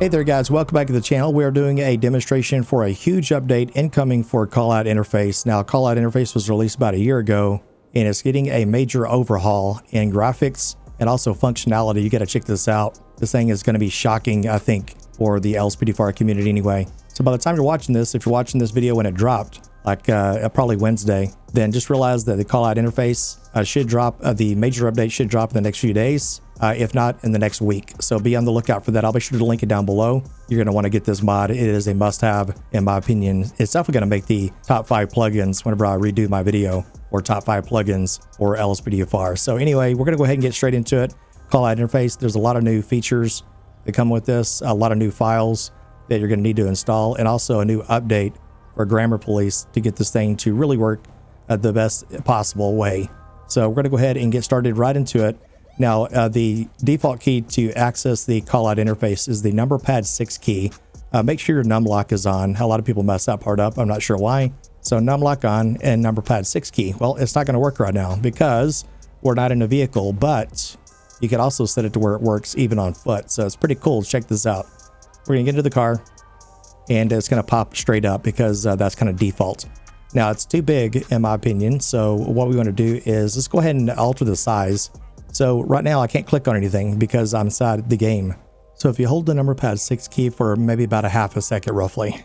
Hey there guys, welcome back to the channel. We are doing a demonstration for a huge update incoming for Callout interface. Now Callout interface was released about a year ago and it's getting a major overhaul in graphics and also functionality. You got to check this out. This thing is going to be shocking, I think, for the LSPDFR community anyway. So by the time you're watching this, if you're watching this video when it dropped, like probably Wednesday, then just realize that the Callout interface should drop, the major update should drop in the next few days, if not in the next week. So be on the lookout for that. I'll be sure to link it down below. You're going to want to get this mod. It is a must-have, in my opinion. It's definitely going to make the top 5 plugins whenever I redo my video, or top 5 plugins for LSPDFR. So anyway, we're going to go ahead and get straight into it. Callout interface, there's a lot of new features that come with this, a lot of new files that you're going to need to install, and also a new update for GrammarPolice to get this thing to really work the best possible way. So we're going to go ahead and get started right into it. Now, the default key to access the Callout interface is the number pad 6 key. Make sure your numlock is on. A lot of people mess that part up. I'm not sure why. So numlock on and number pad 6 key. Well, it's not going to work right now because we're not in a vehicle, but you can also set it to where it works even on foot. So it's pretty cool. Check this out. We're going to get into the car and it's going to pop straight up because that's kind of default. Now it's too big in my opinion. So what we want to do is let's go ahead and alter the size. So right now I can't click on anything because I'm inside the game. So if you hold the number pad 6 key for maybe about a half a second roughly,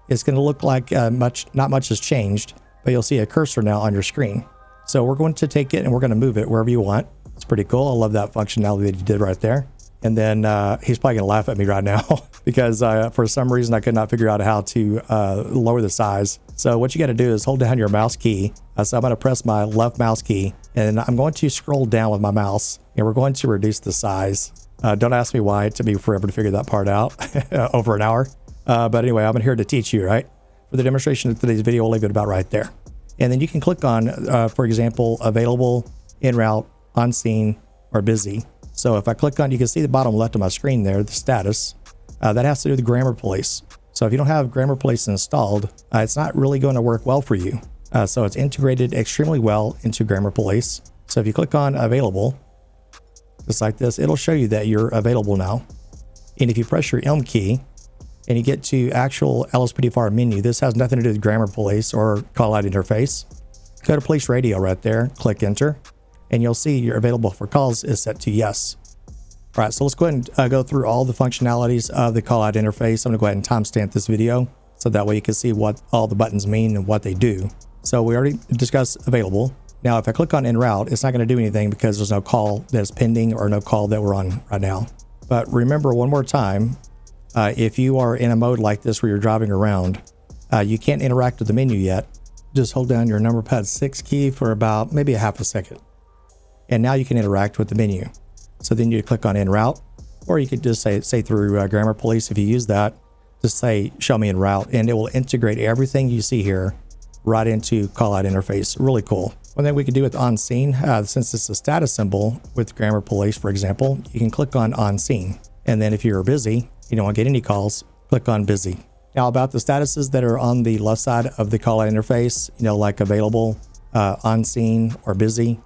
it's going to look like not much has changed, but you'll see a cursor now on your screen. So we're going to take it and we're going to move it wherever you want. It's pretty cool. I love that functionality that you did right there. And then he's probably gonna laugh at me right now because for some reason I could not figure out how to lower the size. So what you got to do is hold down your mouse key. So I'm going to press my left mouse key and I'm going to scroll down with my mouse and we're going to reduce the size. Don't ask me why. It took me forever to figure that part out, over an hour. But anyway, I'm here to teach you, right? For the demonstration of today's video, we'll leave it about right there. And then you can click on, for example, available, en route, on scene, or busy. So if I click on, you can see the bottom left of my screen there, the status, that has to do with GrammarPolice. So if you don't have GrammarPolice installed, it's not really going to work well for you. So it's integrated extremely well into GrammarPolice. So if you click on available, just like this, it'll show you that you're available now. And if you press your M key and you get to actual LSPDFR menu, this has nothing to do with GrammarPolice or Callout interface. Go to Police Radio right there, click enter. And you'll see your available for calls is set to yes. All right, so let's go ahead and go through all the functionalities of the Callout interface. I'm gonna go ahead and timestamp this video so that way you can see what all the buttons mean and what they do. So we already discussed available. Now, if I click on en route, it's not gonna do anything because there's no call that's pending or no call that we're on right now. But remember one more time, if you are in a mode like this where you're driving around, you can't interact with the menu yet. Just hold down your number pad 6 key for about maybe a half a second. And now you can interact with the menu. So then you click on en route, or you could just say through GrammarPolice. If you use that, just say show me en route, and it will integrate everything you see here right into Callout interface. Really cool. One thing we could do with on scene, since it's a status symbol with GrammarPolice, for example, you can click on scene. And then if you're busy, you don't want to get any calls, click on busy. Now about the statuses that are on the left side of the Callout interface, like available, on scene, or busy.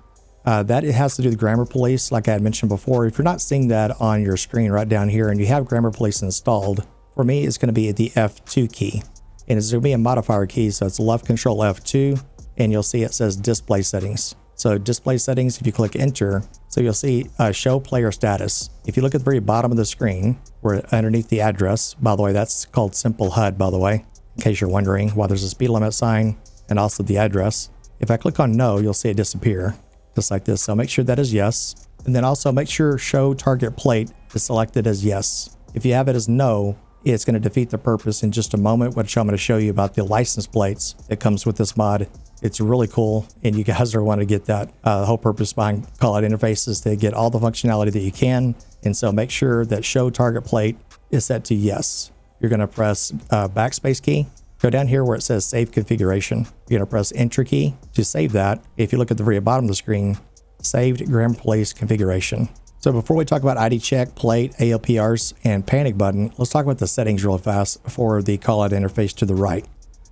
That it has to do with GrammarPolice, like I had mentioned before. If you're not seeing that on your screen right down here and you have GrammarPolice installed, for me, it's going to be the F2 key. And it's going to be a modifier key, so it's left control F2, and you'll see it says display settings. So display settings, if you click enter, so you'll see show player status. If you look at the very bottom of the screen, where underneath the address, by the way, that's called simple HUD, by the way, in case you're wondering why there's a speed limit sign and also the address. If I click on no, you'll see it disappear. Just like this. So make sure that is yes. And then also make sure show target plate is selected as yes. If you have it as no, it's going to defeat the purpose in just a moment, which I'm going to show you about the license plates that comes with this mod. It's really cool. And you guys are want to get that. The whole purpose behind Callout interface is to get all the functionality that you can. And so make sure that show target plate is set to yes. You're going to press backspace key. Go down here where it says save configuration. You're going to press enter key to save that. If you look at the very bottom of the screen, saved GrammarPolice configuration. So before we talk about ID check, plate, ALPRs, and panic button, let's talk about the settings real fast for the Callout interface to the right.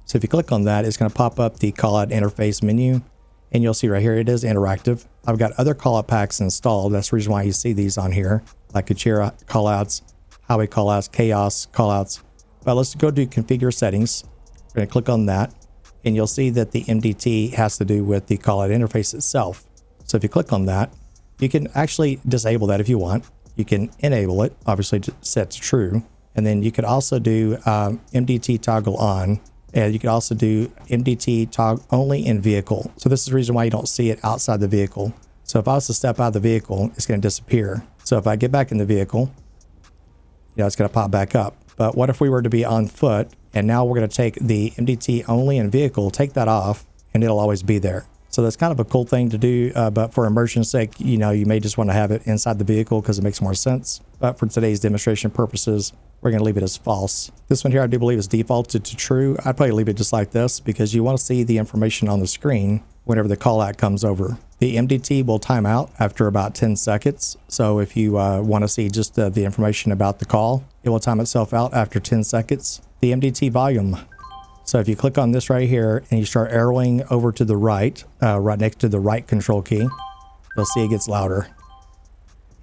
So if you click on that, it's going to pop up the Callout interface menu, and you'll see right here it is interactive. I've got other Callout packs installed. That's the reason why you see these on here, like Callouts, highway callouts, chaos callouts. But let's go to configure settings. We're going to click on that, and you'll see that the MDT has to do with the callout interface itself. So if you click on that, you can actually disable that if you want. You can enable it, obviously set to true. And then you could also do MDT toggle on, and you could also do MDT toggle only in vehicle. So this is the reason why you don't see it outside the vehicle. So if I was to step out of the vehicle, it's going to disappear. So if I get back in the vehicle, it's going to pop back up. But what if we were to be on foot, and now we're going to take the MDT only in vehicle, take that off, and it'll always be there. So that's kind of a cool thing to do, but for immersion's sake, you may just want to have it inside the vehicle because it makes more sense. But for today's demonstration purposes, we're going to leave it as false. This one here, I do believe is defaulted to true. I'd probably leave it just like this because you want to see the information on the screen whenever the call out comes over. The MDT will time out after about 10 seconds. So if you want to see just the information about the call, it will time itself out after 10 seconds. The MDT volume. So if you click on this right here and you start arrowing over to the right, right next to the right control key, you'll see it gets louder.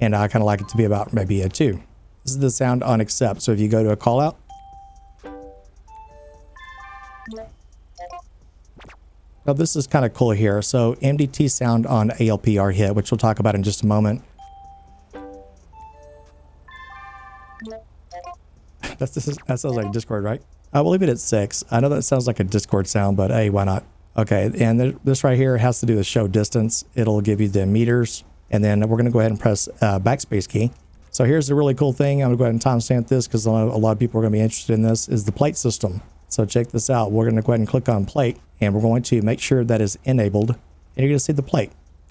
And I kind of like it to be about maybe a 2. This is the sound on accept. So if you go to a call out, now this is kind of cool here. So MDT sound on ALPR hit, which we'll talk about in just a moment. That sounds like Discord, right? I will leave it at 6. I know that sounds like a Discord sound, but hey, why not? Okay, and this right here has to do with show distance. It'll give you the meters, and then we're going to go ahead and press backspace key. So here's the really cool thing. I'm going to go ahead and timestamp this because a lot of people are going to be interested in this, is the plate system. So check this out. We're going to go ahead and click on plate, and we're going to make sure that is enabled, and you're going to see the plate.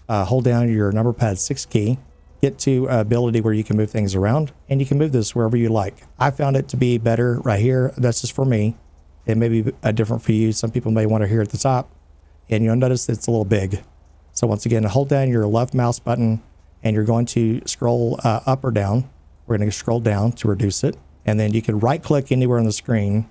Hold down your number pad 6 key. Get to ability where you can move things around, and you can move this wherever you like. I found it to be better right here. That's just for me. It may be different for you. Some people may want to hear at the top, and you'll notice it's a little big. So once again, hold down your left mouse button, and you're going to scroll up or down. We're going to scroll down to reduce it, and then you can right click anywhere on the screen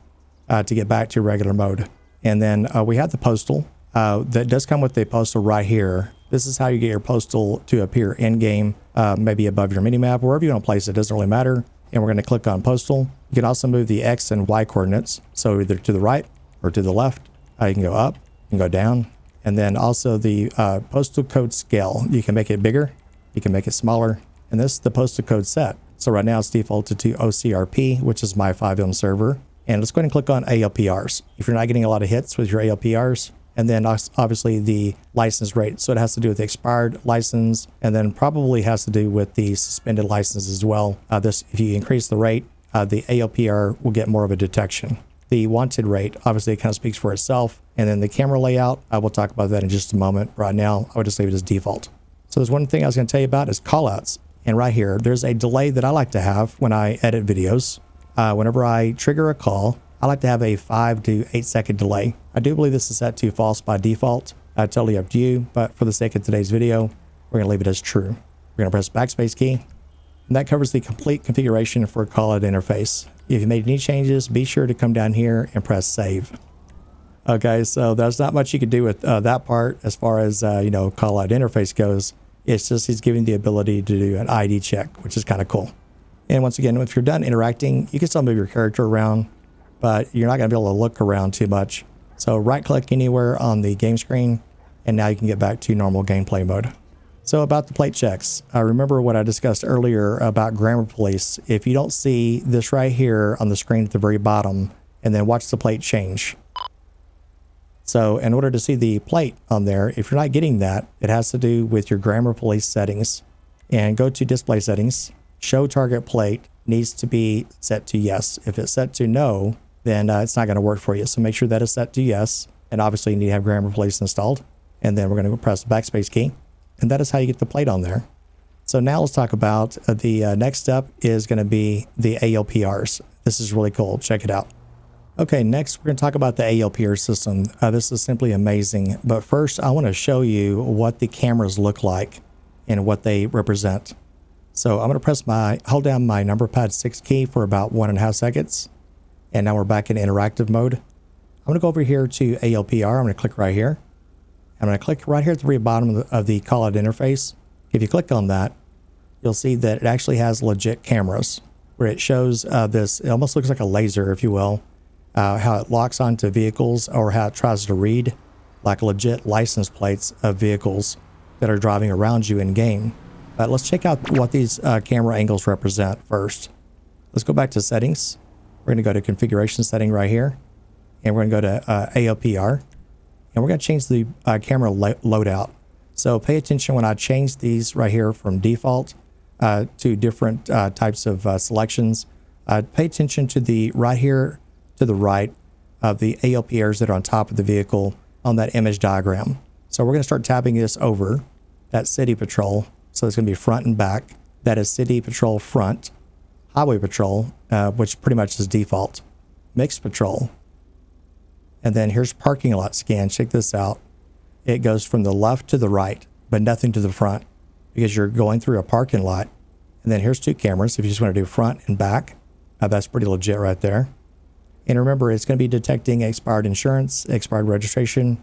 to get back to regular mode. And then we have the postal. That does come with the postal right here. This is how you get your postal to appear in game, maybe above your minimap, wherever you want to place it, doesn't really matter. And we're going to click on postal. You can also move the X and Y coordinates. So either to the right or to the left. You can go up, you can go down. And then also the postal code scale. You can make it bigger, you can make it smaller. And this is the postal code set. So right now it's defaulted to OCRP, which is my 5M server. And let's go ahead and click on ALPRs. If you're not getting a lot of hits with your ALPRs, and then obviously the license rate. So it has to do with the expired license, and then probably has to do with the suspended license as well. If you increase the rate, the ALPR will get more of a detection. The wanted rate, obviously it kind of speaks for itself. And then the camera layout, I will talk about that in just a moment. Right now, I would just leave it as default. So there's one thing I was going to tell you about is callouts. And right here, there's a delay that I like to have when I edit videos. Whenever I trigger a call, I like to have a 5 to 8 second delay. I do believe this is set to false by default. Totally up to you, but for the sake of today's video, we're going to leave it as true. We're going to press backspace key, and that covers the complete configuration for callout interface. If you made any changes, be sure to come down here and press save. Okay, so there's not much you can do with that part as far as callout interface goes. It's just he's giving the ability to do an ID check, which is kind of cool. And once again, if you're done interacting, you can still move your character around, but you're not going to be able to look around too much. So right click anywhere on the game screen, and now you can get back to normal gameplay mode. So about the plate checks, remember what I discussed earlier about GrammarPolice. If you don't see this right here on the screen at the very bottom, and then watch the plate change. So in order to see the plate on there, if you're not getting that, it has to do with your GrammarPolice settings. And go to display settings, show target plate needs to be set to yes. If it's set to no, then it's not going to work for you. So make sure that is set to yes. And obviously you need to have GrammarPolice installed. And then we're going to press the backspace key. And that is how you get the plate on there. So now let's talk about the next step is going to be the ALPRs. This is really cool. Check it out. Okay, next we're going to talk about the ALPR system. This is simply amazing. But first I want to show you what the cameras look like and what they represent. So I'm going to hold down my number pad 6 key for about 1.5 seconds. And now we're back in interactive mode. I'm going to go over here to ALPR. I'm going to click right here. I'm going to click right here at the very bottom of the callout interface. If you click on that, you'll see that it actually has legit cameras, where it shows this, it almost looks like a laser, if you will, how it locks onto vehicles or how it tries to read like legit license plates of vehicles that are driving around you in game. But let's check out what these camera angles represent first. Let's go back to settings. We're going to go to configuration setting right here, and we're going to go to ALPR, and we're going to change the camera loadout. So pay attention when I change these right here from default to different types of selections. Pay attention to the right here to the right of the ALPRs that are on top of the vehicle on that image diagram. So we're going to start tabbing this over. That's city patrol. So it's going to be front and back. That is city patrol front. Highway patrol, which pretty much is default. Mixed patrol. And then here's parking lot scan. Check this out. It goes from the left to the right, but nothing to the front because you're going through a parking lot. And then here's two cameras. If you just want to do front and back, that's pretty legit right there. And remember, it's going to be detecting expired insurance, expired registration,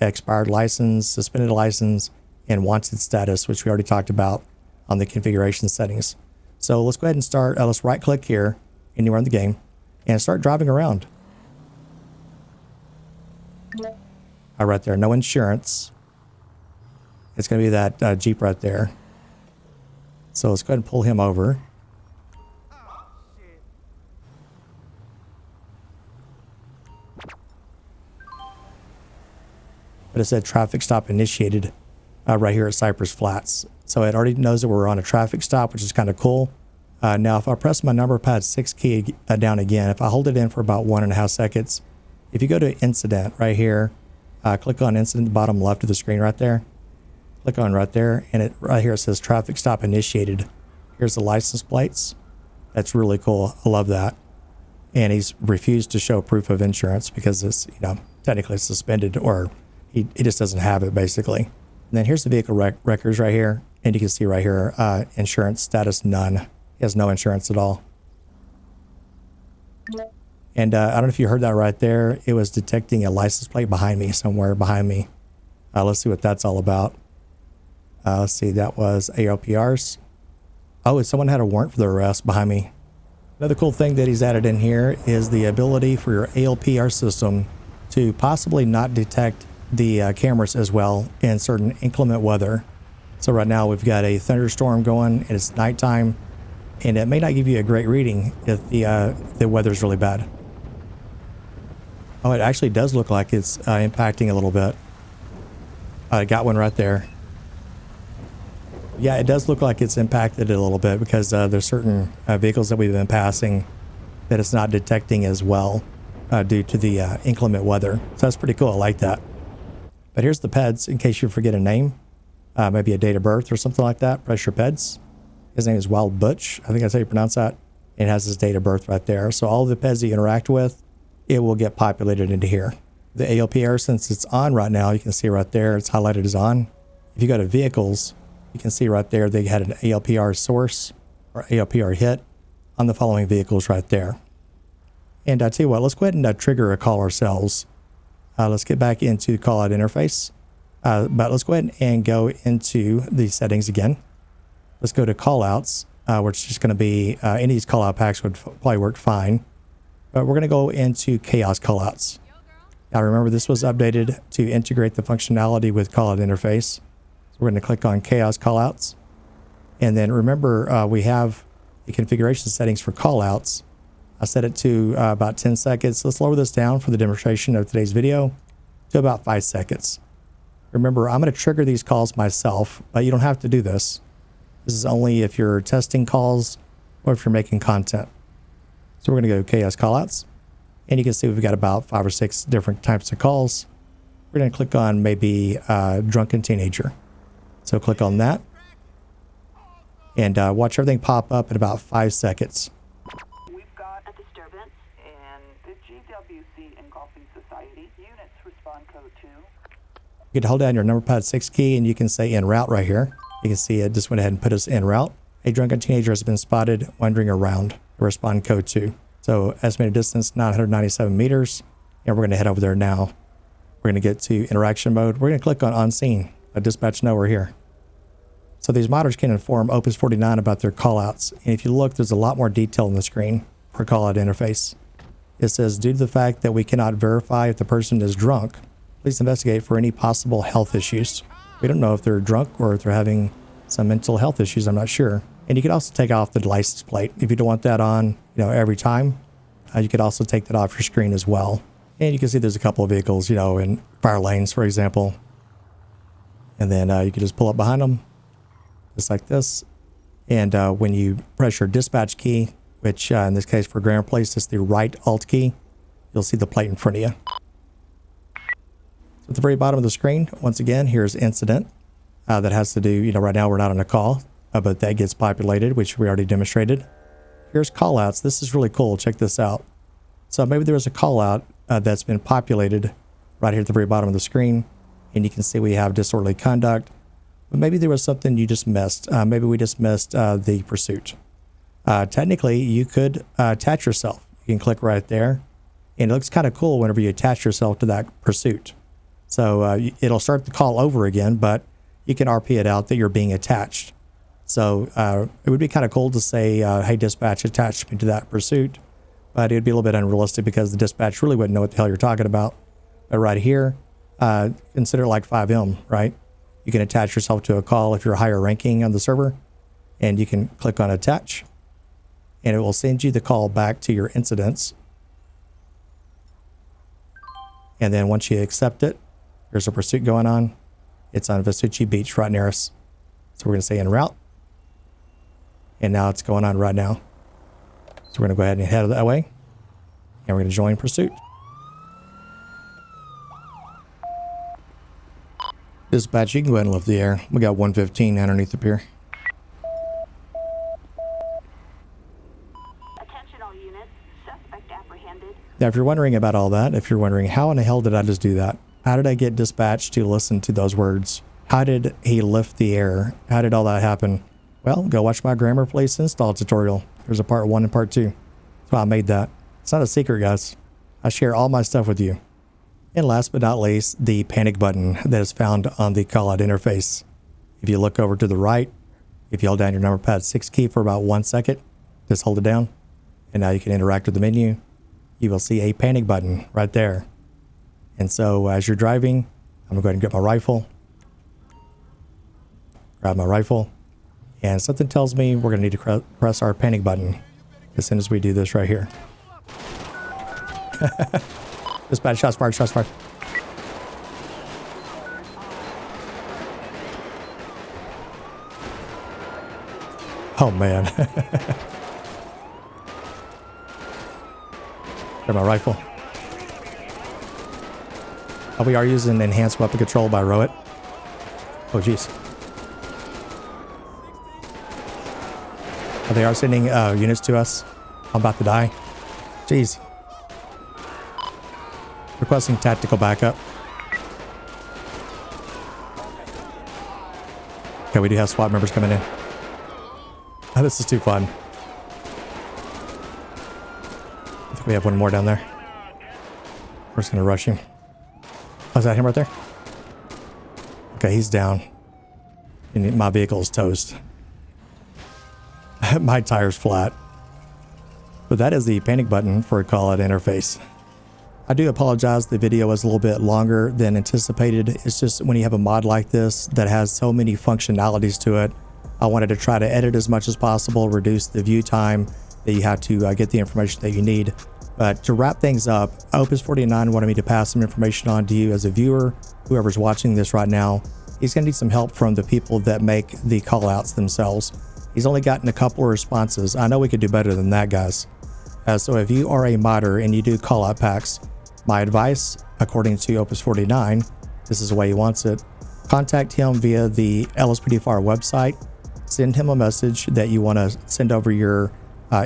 expired license, suspended license, and wanted status, which we already talked about on the configuration settings. So let's go ahead and start. Let's right click here anywhere in the game and start driving around. Right there, no insurance. It's going to be that Jeep right there. So let's go ahead and pull him over. But it said traffic stop initiated right here at Cypress Flats. So it already knows that we're on a traffic stop, which is kind of cool. Now, if I press my number pad 6 key down again, if I hold it in for about 1.5 seconds, if you go to incident right here, click on incident, bottom left of the screen right there. Click on right there, and it right here it says traffic stop initiated. Here's the license plates. That's really cool. I love that. And he's refused to show proof of insurance because it's, technically suspended, or he just doesn't have it basically. And then here's the vehicle records right here. And you can see right here, insurance status none. He has no insurance at all. And I don't know if you heard that right there. It was detecting a license plate behind me, somewhere behind me. Let's see what that's all about. Let's see, that was ALPRs. Oh, someone had a warrant for their arrest behind me. Another cool thing that he's added in here is the ability for your ALPR system to possibly not detect the cameras as well in certain inclement weather. So right now we've got a thunderstorm going and it's nighttime, and it may not give you a great reading if the weather's really bad. Oh, it actually does look like it's impacting a little bit. I got one right there. Yeah, it does look like it's impacted a little bit because there's certain vehicles that we've been passing that it's not detecting as well due to the inclement weather. So that's pretty cool. I like that. But here's the PEDs in case you forget a name, maybe a date of birth or something like that. Press your PEDs. His name is Wild Butch. I think that's how you pronounce that. It has his date of birth right there. So all the PEDs that you interact with, it will get populated into here. The ALPR, since it's on right now, you can see right there, it's highlighted as on. If you go to vehicles, you can see right there, they had an ALPR source or ALPR hit on the following vehicles right there. And I tell you what, let's go ahead and trigger a call ourselves. Let's get back into the call out interface. But let's go ahead and go into the settings again. Let's go to callouts, which is just going to be any of these call out packs would probably work fine. But we're going to go into chaos callouts. Now remember, this was updated to integrate the functionality with callout interface. So we're going to click on chaos callouts. And then remember, we have the configuration settings for callouts. I set it to about 10 seconds. Let's lower this down for the demonstration of today's video to about 5 seconds. Remember, I'm going to trigger these calls myself, but you don't have to do this. This is only if you're testing calls or if you're making content. So we're going to go to chaos callouts, and you can see we've got about 5 or 6 different types of calls. We're going to click on maybe drunken teenager. So click on that and watch everything pop up in about 5 seconds. We've got a disturbance in the GWC Engulfing Society. Units respond code 2. You can hold down your number pad 6 key and you can say en route right here. You can see it just went ahead and put us en route. A drunken teenager has been spotted wandering around. Respond code 2. So estimated distance 997 meters, and we're going to head over there now. We're going to get to interaction mode. We're going to click on scene. Let dispatch know we're here. So these modders can inform Opus 49 about their callouts. And if you look, there's a lot more detail on the screen for callout interface. It says, due to the fact that we cannot verify if the person is drunk, please investigate for any possible health issues. We don't know if they're drunk or if they're having some mental health issues. I'm not sure. And you can also take off the license plate. If you don't want that on, every time, you could also take that off your screen as well. And you can see there's a couple of vehicles, in fire lanes, for example. And then you can just pull up behind them, just like this. And when you press your dispatch key, which in this case for GrammarPolice is the right Alt key, you'll see the plate in front of you. So at the very bottom of the screen, once again, here's incident. That has to do, right now we're not on a call, but that gets populated, which we already demonstrated. Here's callouts. This is really cool. Check this out. So maybe there was a callout that's been populated right here at the very bottom of the screen. And you can see we have disorderly conduct. But maybe there was something you just missed. Maybe we just missed the pursuit. Technically, you could attach yourself. You can click right there. And it looks kind of cool whenever you attach yourself to that pursuit. So it'll start the call over again, but you can RP it out that you're being attached. So it would be kind of cool to say, hey, dispatch, attach me to that pursuit. But it would be a little bit unrealistic because the dispatch really wouldn't know what the hell you're talking about. But right here, consider it like 5M, right? You can attach yourself to a call if you're higher ranking on the server, and you can click on attach, and it will send you the call back to your incidents. And then once you accept it, there's a pursuit going on. It's on Vespucci Beach right near us. So we're going to say en route. And now it's going on right now. So we're going to go ahead and head that way. And we're going to join pursuit. Dispatch, you can go ahead and lift the air. We got 115 underneath up here. Attention all units. Suspect apprehended. Now, if you're wondering about all that, if you're wondering, how in the hell did I just do that? How did I get dispatched to listen to those words? How did he lift the air? How did all that happen? Well, go watch my GrammarPolice install tutorial. There's a part 1 and part 2. That's why I made that. It's not a secret, guys. I share all my stuff with you. And last but not least, the panic button that is found on the callout interface. If you look over to the right, if you hold down your number pad 6 key for about 1 second, just hold it down. And now you can interact with the menu. You will see a panic button right there. And so as you're driving, I'm gonna go ahead and get my rifle. Grab my rifle. And something tells me we're gonna need to press our panic button as soon as we do this right here. Dispatch, shots fired, shots fired. Oh man. Grab my rifle. Oh, we are using enhanced weapon control by Rowit. Oh jeez. Oh, they are sending units to us. I'm about to die. Jeez. Requesting tactical backup. Okay, we do have SWAT members coming in. Oh, this is too fun. I think we have one more down there. We're just gonna rush him. Oh, is that him right there? Okay, he's down. And my vehicle is toast. My tire's flat. But that is the panic button for a callout interface. I do apologize, the video was a little bit longer than anticipated. It's just when you have a mod like this that has so many functionalities to it, I wanted to try to edit as much as possible, reduce the view time that you have to get the information that you need. But to wrap things up, Opus 49 wanted me to pass some information on to you as a viewer. Whoever's watching this right now, he's going to need some help from the people that make the callouts themselves. He's only gotten a couple of responses. I know we could do better than that, guys. So if you are a modder and you do callout packs, my advice, according to Opus 49, this is the way he wants it. Contact him via the LSPDFR website. Send him a message that you want to send over your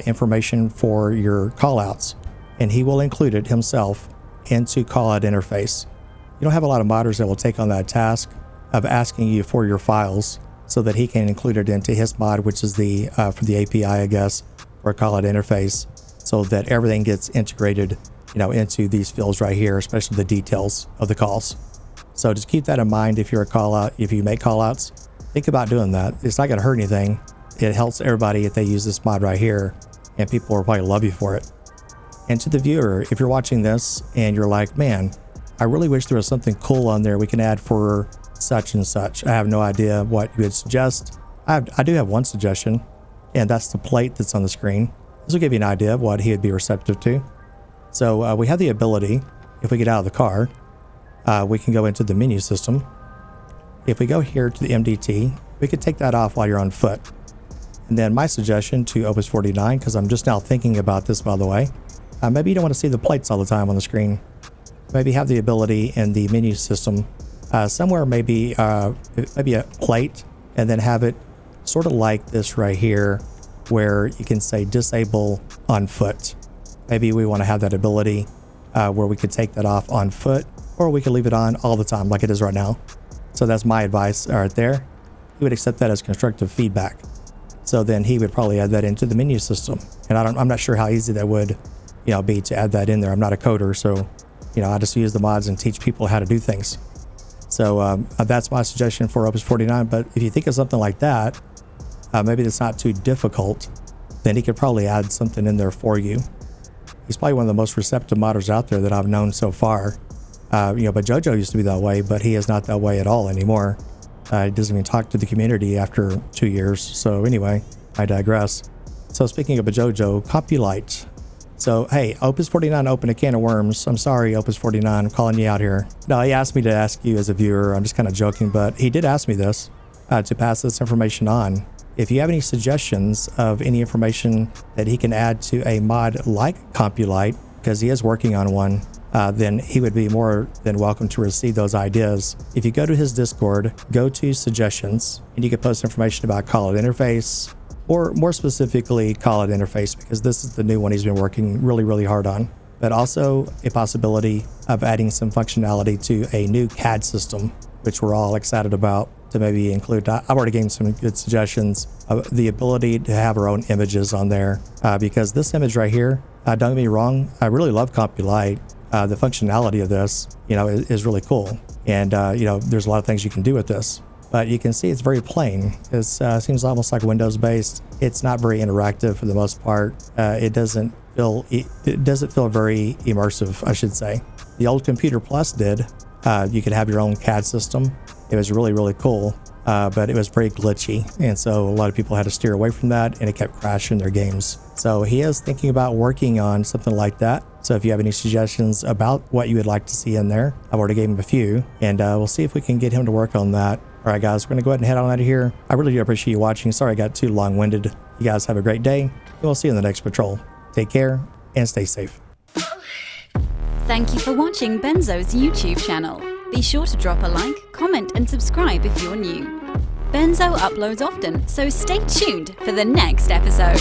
information for your callouts, and he will include it himself into callout interface. You don't have a lot of modders that will take on that task of asking you for your files so that he can include it into his mod, which is the for the API, I guess, for a callout interface, so that everything gets integrated, into these fields right here, especially the details of the calls. So just keep that in mind if you're a callout, if you make callouts. think about doing that. It's not going to hurt anything. It helps everybody if they use this mod right here, and people will probably love you for it. And to the viewer, if you're watching this and you're like, man, I really wish there was something cool on there we can add for such and such. I have no idea what you would suggest. I do have one suggestion, and that's the plate that's on the screen. This will give you an idea of what he would be receptive to. So we have the ability, if we get out of the car, we can go into the menu system. If we go here to the MDT, we could take that off while you're on foot. And then my suggestion to Opus 49, because I'm just now thinking about this, by the way, maybe you don't want to see the plates all the time on the screen. Maybe have the ability in the menu system somewhere, maybe a plate, and then have it sort of like this right here, where you can say disable on foot. Maybe we want to have that ability where we could take that off on foot, or we could leave it on all the time like it is right now. So that's my advice right there. He would accept that as constructive feedback. So then he would probably add that into the menu system. And I'm not sure how easy that would, be to add that in there. I'm not a coder, so, I just use the mods and teach people how to do things. So that's my suggestion for Opus 49. But if you think of something like that, maybe that's not too difficult, then he could probably add something in there for you. He's probably one of the most receptive modders out there that I've known so far. But JoJo used to be that way, but he is not that way at all anymore. He doesn't even talk to the community after 2 years. So anyway, I digress. So speaking of a JoJo, Copulite. So, hey, Opus 49 opened a can of worms. I'm sorry, Opus 49, I'm calling you out here. No, he asked me to ask you as a viewer. I'm just kind of joking, but he did ask me this, to pass this information on. If you have any suggestions of any information that he can add to a mod like Copulite, because he is working on one, then he would be more than welcome to receive those ideas. If you go to his Discord, go to suggestions, and you can post information about Callout interface, or more specifically Callout interface, because this is the new one he's been working really, really hard on. But also a possibility of adding some functionality to a new CAD system, which we're all excited about to maybe include. I've already given some good suggestions of the ability to have our own images on there, because this image right here, don't get me wrong, I really love Copulite. The functionality of this, is really cool. And, there's a lot of things you can do with this. But you can see it's very plain. It seems almost like Windows based. It's not very interactive for the most part. It doesn't feel very immersive, I should say. The old Computer Plus did. You could have your own CAD system. It was really, really cool, but it was very glitchy. And so a lot of people had to steer away from that, and it kept crashing their games. So he is thinking about working on something like that. So if you have any suggestions about what you would like to see in there, I've already gave him a few, and we'll see if we can get him to work on that. All right, guys, we're going to go ahead and head on out of here. I really do appreciate you watching. Sorry I got too long-winded. You guys have a great day, and we'll see you in the next patrol. Take care and stay safe. Thank you for watching Benzo's YouTube channel. Be sure to drop a like, comment, and subscribe if you're new. Benzo uploads often, so stay tuned for the next episode.